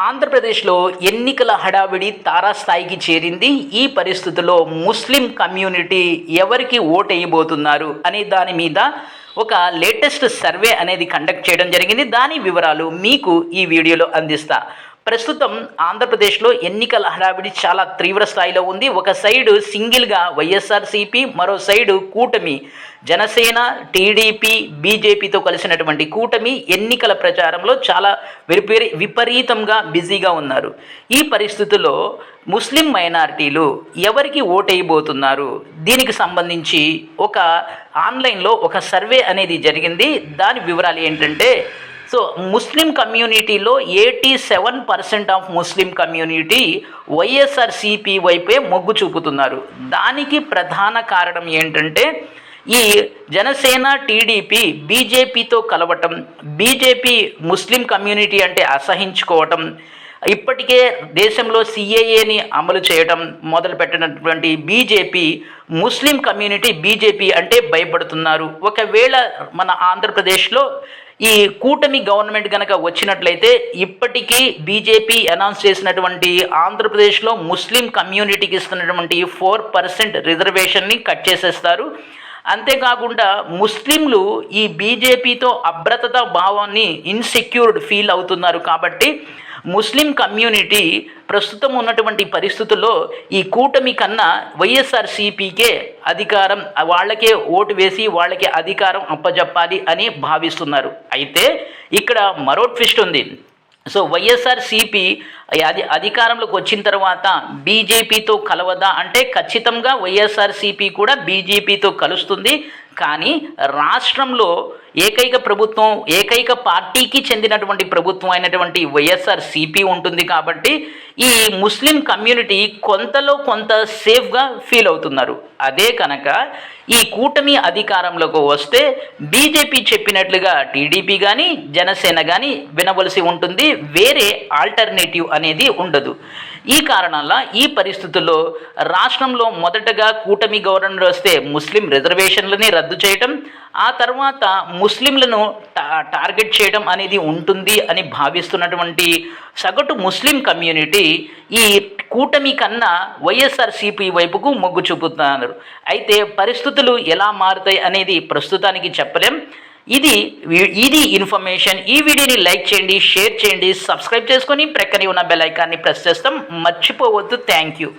ఆంధ్రప్రదేశ్లో ఎన్నికల హడావిడి తారాస్థాయికి చేరింది. ఈ పరిస్థితుల్లో ముస్లిం కమ్యూనిటీ ఎవరికి ఓటేయబోతున్నారు అనే దాని మీద ఒక లేటెస్ట్ సర్వే అనేది కండక్ట్ చేయడం జరిగింది. దాని వివరాలు మీకు ఈ వీడియోలో అందిస్తా. ప్రస్తుతం ఆంధ్రప్రదేశ్లో ఎన్నికల హడావిడి చాలా తీవ్ర స్థాయిలో ఉంది. ఒక సైడు సింగిల్గా వైఎస్ఆర్సీపీ, మరో సైడు కూటమి జనసేన, టీడీపీ, బీజేపీతో కలిసినటువంటి కూటమి ఎన్నికల ప్రచారంలో చాలా విపరీతంగా బిజీగా ఉన్నారు. ఈ పరిస్థితుల్లో ముస్లిం మైనారిటీలు ఎవరికి ఓటేయబోతున్నారు, దీనికి సంబంధించి ఒక ఆన్లైన్లో ఒక సర్వే అనేది జరిగింది. దాని వివరాలు ఏంటంటే, సో ముస్లిం కమ్యూనిటీలో 87% ఆఫ్ ముస్లిం కమ్యూనిటీ వైఎస్ఆర్సీపీ వైపే మొగ్గు చూపుతున్నారు. దానికి ప్రధాన కారణం ఏంటంటే, ఈ జనసేన, టీడీపీ బీజేపీతో కలవటం, బీజేపీ ముస్లిం కమ్యూనిటీ అంటే అసహించుకోవటం, ఇప్పటికే దేశంలో సిఏఏని అమలు చేయడం మొదలుపెట్టినటువంటి బీజేపీ ముస్లిం కమ్యూనిటీ బీజేపీ అంటే భయపడుతున్నారు. ఒకవేళ మన ఆంధ్రప్రదేశ్లో ఈ కూటమి గవర్నమెంట్ కనుక వచ్చినట్లయితే ఇప్పటికీ బీజేపీ అనౌన్స్ చేసినటువంటి ఆంధ్రప్రదేశ్లో ముస్లిం కమ్యూనిటీకి ఇస్తున్నటువంటి 4% రిజర్వేషన్ని కట్ చేసేస్తారు. అంతేకాకుండా ముస్లింలు ఈ బీజేపీతో అభద్రతా భావాన్ని ఇన్సెక్యూర్డ్ ఫీల్ అవుతున్నారు. కాబట్టి ముస్లిం కమ్యూనిటీ ప్రస్తుతం ఉన్నటువంటి పరిస్థితుల్లో ఈ కూటమి కన్నా వైఎస్ఆర్సీపీకే అధికారం, వాళ్ళకే ఓటు వేసి వాళ్ళకే అధికారం అప్పజెప్పాలి అని భావిస్తున్నారు. అయితే ఇక్కడ మరో ట్విస్ట్ ఉంది. సో వైఎస్ఆర్సీపీ అధికారంలోకి వచ్చిన తర్వాత బీజేపీతో కలవదా అంటే ఖచ్చితంగా వైఎస్ఆర్సీపీ కూడా బీజేపీతో కలుస్తుంది. కానీ రాష్ట్రంలో ఏకైక ప్రభుత్వం, ఏకైక పార్టీకి చెందినటువంటి ప్రభుత్వం అయినటువంటి వైఎస్ఆర్సీపీ ఉంటుంది. కాబట్టి ఈ ముస్లిం కమ్యూనిటీ కొంతలో కొంత సేఫ్గా ఫీల్ అవుతున్నారు. అదే కనుక ఈ కూటమి అధికారంలోకి వస్తే బీజేపీ చెప్పినట్లుగా టీడీపీ కానీ జనసేన కానీ వినవలసి ఉంటుంది. వేరే ఆల్టర్నేటివ్ అనేది ఉండదు. ఈ కారణాల ఈ పరిస్థితుల్లో రాష్ట్రంలో మొదటగా కూటమి గవర్నమెంట్ వస్తే ముస్లిం రిజర్వేషన్లని రద్దు చేయడం, ఆ తర్వాత ముస్లింలను టార్గెట్ చేయడం అనేది ఉంటుంది అని భావిస్తున్నటువంటి సగటు ముస్లిం కమ్యూనిటీ ఈ కూటమి కన్నా వైఎస్ఆర్సీపీ వైపుకు మొగ్గు చూపుతున్నారు. అయితే పరిస్థితులు ఎలా మారుతాయి అనేది ప్రస్తుతానికి చెప్పలేం. ఇది ఇన్ఫర్మేషన్. ఈ వీడియోని లైక్ చేయండి, షేర్ చేయండి, సబ్స్క్రైబ్ చేసుకొని ప్రక్కనే ఉన్న బెల్ ఐకాన్ని ప్రెస్ చేస్తాం. మర్చిపోవద్దు. Thank you.